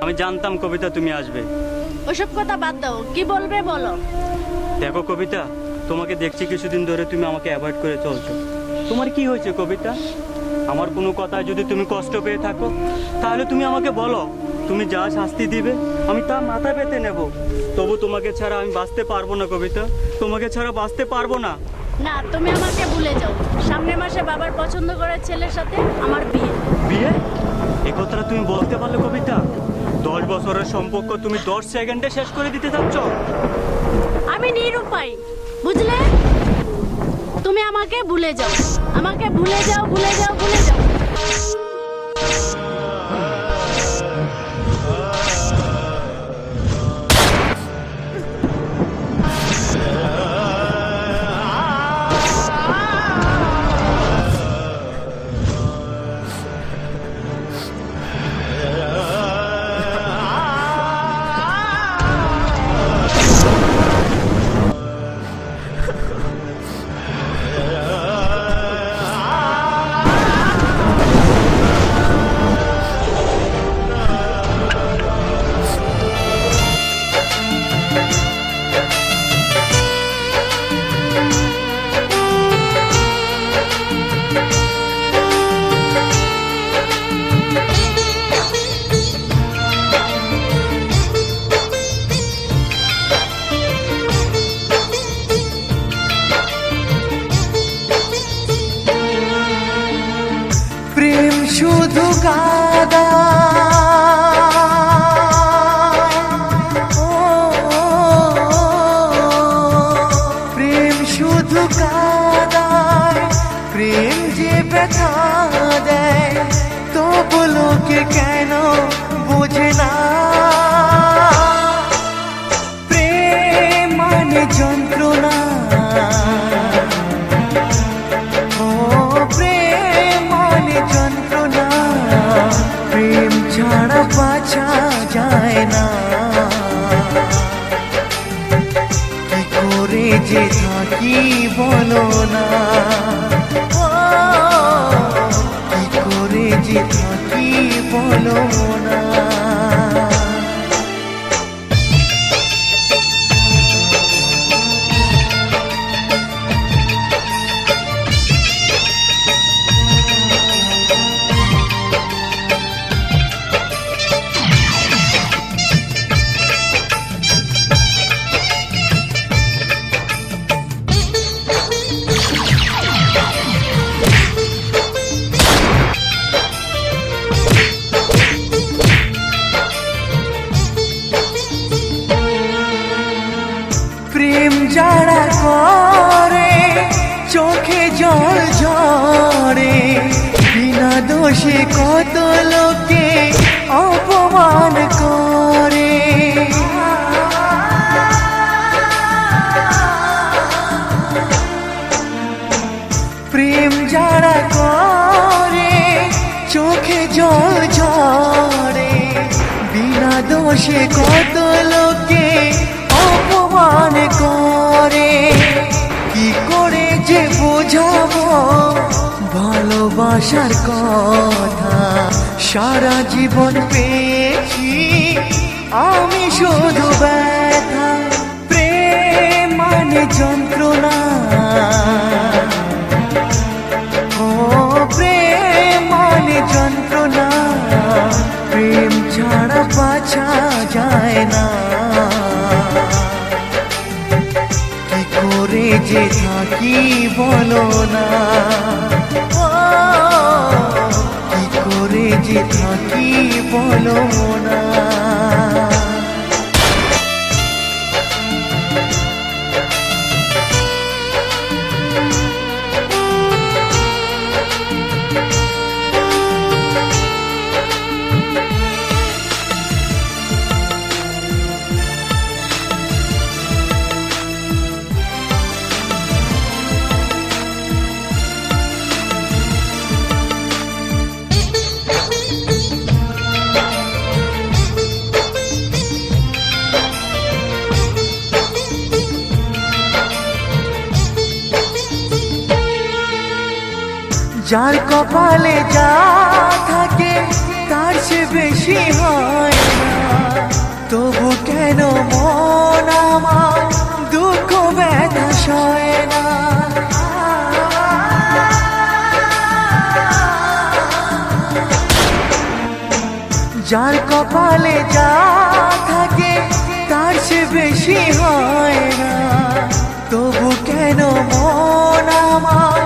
আমি জানতাম কবিতা তুমি আসবে। ওসব কথা বাদ দাও, কি বলবে বলো। দেখো কবিতা, তোমাকে দেখছি কিছুদিন ধরে তুমি আমাকে অ্যাভয়েড করে চলছো। তোমার কি হয়েছে কবিতা? আমার কোনো কথায় যদি তুমি কষ্ট পেয়ে থাকো তাহলে তুমি আমাকে বলো। তুমি যা শাস্তি দিবে আমি তা মাথা পেতে নেব। তবু তোমাকে ছাড়া আমি বাঁচতে পারবো না কবিতা, তোমাকে ছাড়া বাঁচতে পারবো না। না, তুমি আমাকে ভুলে যাও। সামনের মাসে বাবার পছন্দ করার ছেলের সাথে আমার বিয়ে। বিয়ে? এ কথাটা তুমি বলতে পারলে কবিতা? 10 বছরের সম্পর্ক তুমি 10 সেকেন্ডে শেষ করে দিতে চাচ্ছ? আমি নিরুপায়, বুঝলে? তুমি আমাকে ভুলে যাও, আমাকে ভুলে যাও, ভুলে যাও, ভুলে যাও। প্রেম শুধু কাদা, প্রেম শুধু কাদায়, প্রেম যে ব্যথা দেয়, তবু লোকে কেন বোঝে না? প্রেম মানে যন্ত্রণা, প্রেম ছাড়া বাঁচা যায় না। কি করে যে থাকি বলো না, কি করে যে থাকি বলো না। প্রেম যারা করে চোখে জল ঝরে, বিনা দোষে কত লোকে অপমান করে। প্রেম যারা করে চোখে জল ঝরে, বিনা দোষে কত লোকে অপমান করে। কি করে যে বোঝাবো ভালোবাসার কথা, সারা জীবন পেয়েছি আমি শুধু ব্যথা। প্রেম মানে যন্ত্রণা, প্রেম মানে যন্ত্রণা, প্রেম ছাড়া বাঁচা যায় না। কি করে যে থাকি বলো না, কি করে যে থাকি বলো না। যার কপালে যা থাকে তার চেয়ে বেশি হয় না, তবু কেন মন আমার দুঃখ ব্যথা সয় না। যার কপালে যা থাকে তার চেয়ে বেশি হয় না, তবু কেন মন আমার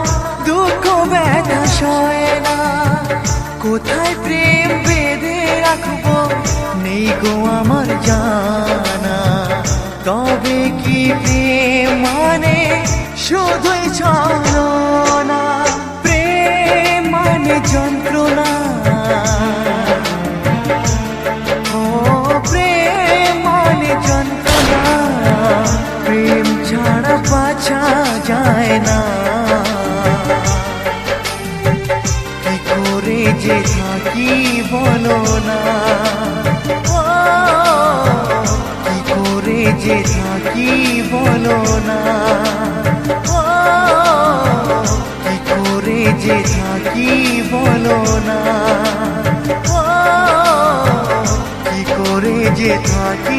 দুঃখ ব্যথা সয় না। কোথায় প্রেম বেঁধে রাখবো নেই গো আমার জানা, তবে কি প্রেম মানে শুধুই ছলনা, প্রেম মানে যন্ত্রণা, ও প্রেম মানে যন্ত্রণা, প্রেম ছাড়া বাঁচা যায় না। কি করে যে থাকি বলো না, ও কি করে যে থাকি বলো না, ও কি করে যে থাকি বলো না, ও কি করে যে থাকি